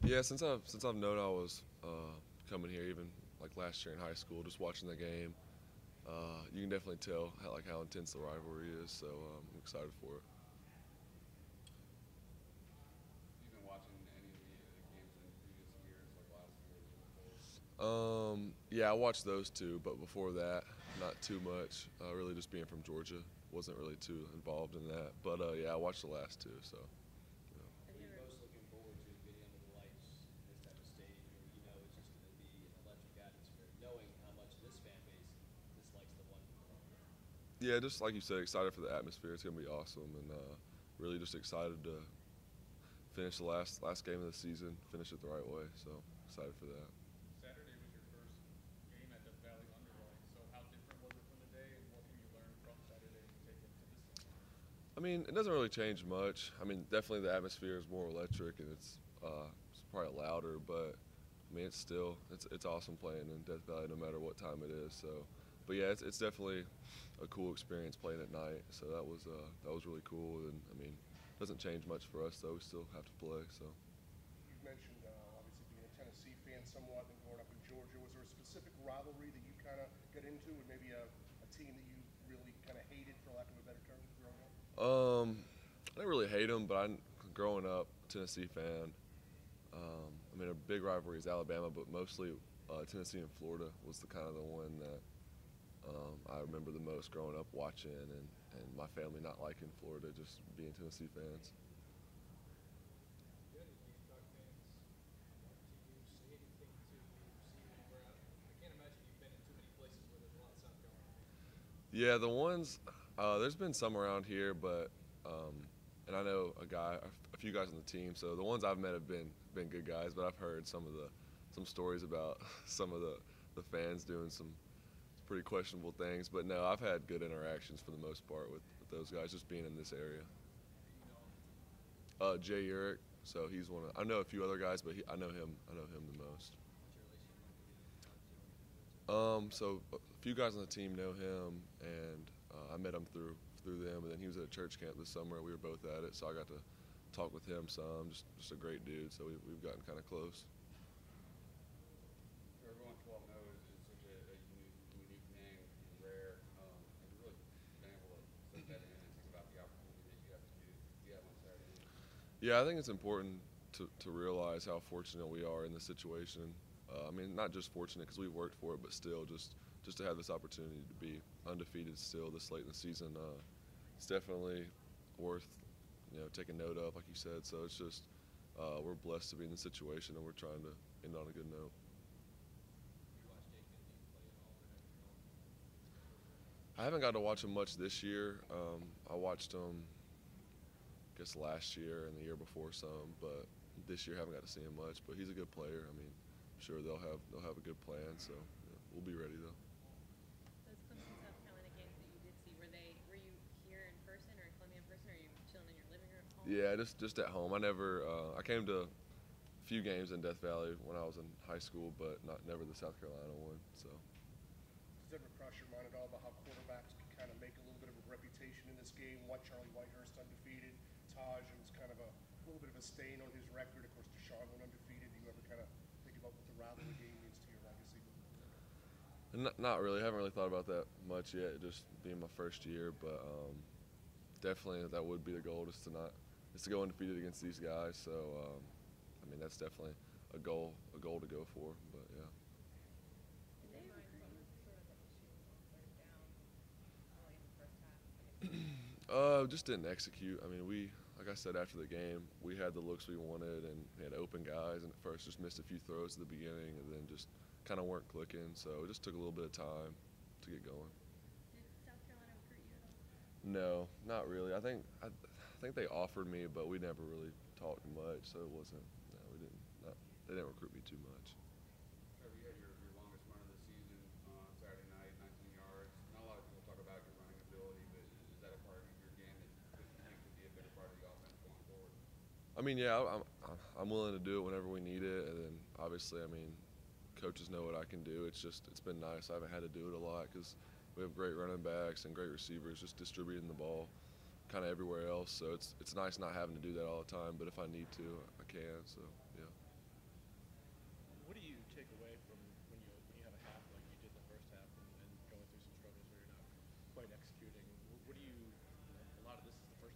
Yeah, since I've known I was coming here, even like last year in high school, just watching the game, you can definitely tell how intense the rivalry is. So I'm excited for it. Have you been watching any of the games in previous years, like last year or the year before? Yeah, I watched those two, but before that, not too much. Really, just being from Georgia, wasn't really too involved in that. But yeah, I watched the last two. So yeah. What are you most looking forward to getting under the lights in this type of stadium where you know it's just going to be an electric atmosphere, knowing how much this fan base dislikes the one from Columbia? Yeah, just like you said, excited for the atmosphere. It's gonna be awesome, and really just excited to finish the last game of the season, finish it the right way. So excited for that. Saturday was your first game at Death Valley Underlight. So how different was it from today, and what can you learn from Saturday to take into this game? I mean, it doesn't really change much. I mean, definitely the atmosphere is more electric and it's probably louder, but I mean, it's awesome playing in Death Valley no matter what time it is. So, but yeah, it's definitely a cool experience playing at night. So that was really cool. And I mean, it doesn't change much for us though. We still have to play. So. You've mentioned obviously being a Tennessee fan somewhat and growing up in Georgia. Was there a specific rivalry that you kind of got into, and maybe a team that you really kind of hated, for lack of a better term, growing up? I didn't really hate them, but growing up Tennessee fan. I mean, a big rivalry is Alabama, but mostly Tennessee and Florida was the kind of the one that I remember the most growing up watching, and my family not liking Florida, just being Tennessee fans. Do any Gamecock fans talk to you, say anything to you, see you anywhere out? I can't imagine you've been in too many places where there's a lot of South Carolina fans. Yeah, the ones there's been some around here, but and I know a few guys on the team. So the ones I've met have been good guys, but I've heard some stories about some of the fans doing some pretty questionable things. But no, I've had good interactions for the most part with those guys, just being in this area. Do you know him? Jay Urich, so he's one of I know a few other guys, but I know him. I know him the most. What's your relationship like with him? How does he know you guys? So a few guys on the team know him, and I met him through them. And then he was at a church camp this summer. We were both at it, so I got to talk with him some. Just a great dude. So we've gotten kind of close. So everyone 12 knows is such a unique name and rare. Have you really been able to soak that in and think about the opportunity that you have to do that on Saturday night? Yeah, I think it's important to realize how fortunate we are in this situation. I mean, not just fortunate because we worked for it, but still just to have this opportunity to be undefeated still this late in the season. It's definitely worth taking note of, like you said. So it's just we're blessed to be in this situation, and we're trying to end on a good note. Have you watched Jake Kennedy play at all, or have you known him firsthand? I haven't got to watch him much this year. I watched him, I guess last year and the year before some, but this year I haven't got to see him much. But he's a good player. I mean, I'm sure they'll have a good plan. So yeah, we'll be ready though. Those Clemson South Carolina games that you did see, were you here in person or in Columbia in person, or are you chilling in your living room at home? Yeah, just at home. I came to a few games in Death Valley when I was in high school, but not never the South Carolina one. So Does it ever cross your mind at all about how quarterbacks can kind of make a little bit of a reputation in this game? What Charlie Whitehurst undefeated, Taj was kind of a little bit of a stain on his record. Of course, Deshaun went undefeated. Do you ever kind of think about what the rivalry game means to your legacy? not really. I haven't really thought about that much yet. Just being my first year, but definitely that would be the goal, is to go undefeated against these guys. So I mean that's definitely a goal to go for. But yeah. Did they ever create sort of the issues on third down early in the first half against Clemson? Just didn't execute. I mean, like I said after the game, we had the looks we wanted and we had open guys, and at first just missed a few throws at the beginning, and then just kind of weren't clicking. So it just took a little bit of time to get going. Did South Carolina recruit you at all? No, not really. I think they offered me, but we never really talked much, so it wasn't. No, we didn't. Not, they didn't recruit me too much. Trevor, you had your longest run of the season on Saturday night, 19 yards. Not a lot of people talk about your running ability, but is that a part of your game that you think could be a bigger part of the offense going forward? I mean, yeah, I'm willing to do it whenever we need it, and then obviously, I mean, coaches know what I can do. It's been nice. I haven't had to do it a lot because we have great running backs and great receivers just distributing the ball kind of everywhere else. So it's nice not having to do that all the time. But if I need to, I can. So yeah.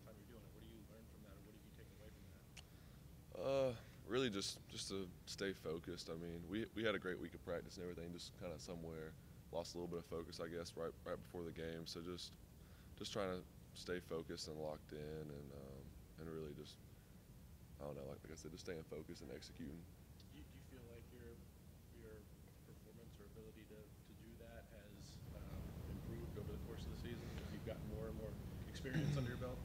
time you're doing it. What do you learn from that, or what have you taken away from that? Really just to stay focused. I mean, we had a great week of practice and everything. Just kind of somewhere lost a little bit of focus, I guess, right before the game. So just trying to stay focused and locked in, and really just, I don't know, like I said, just staying focused and executing. Do you feel like your performance or ability to do that has improved over the course of the season as you've gotten more and more experience under your belt?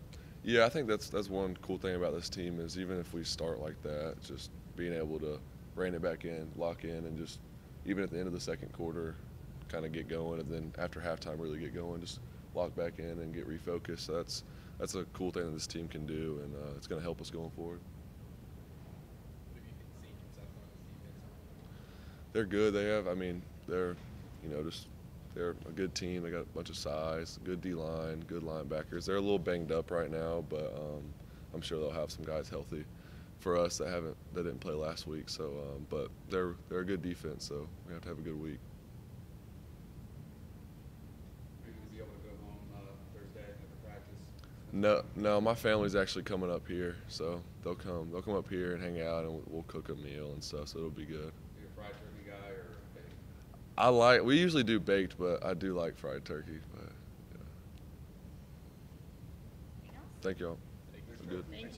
Yeah, I think that's one cool thing about this team is even if we start like that, just being able to rein it back in, lock in, and just even at the end of the second quarter, kind of get going, and then after halftime really get going, just lock back in and get refocused. So that's a cool thing that this team can do, and it's going to help us going forward. What have you seen from South Carolina's defense? They're good. They have, I mean, they're a good team. They got a bunch of size, good D-line, good linebackers. They're a little banged up right now, but I'm sure they'll have some guys healthy for us that didn't play last week. So, but they're a good defense, so we have to have a good week. Are you going to be able to go home Thursday after practice? No, my family's actually coming up here, so they'll come up here and hang out, and we'll cook a meal and stuff. So it'll be good. Are you a fried turkey guy or baked? We usually do baked, but I do like fried turkey. But yeah. Anything else? Thank y'all. Thank you. Good. Thank you.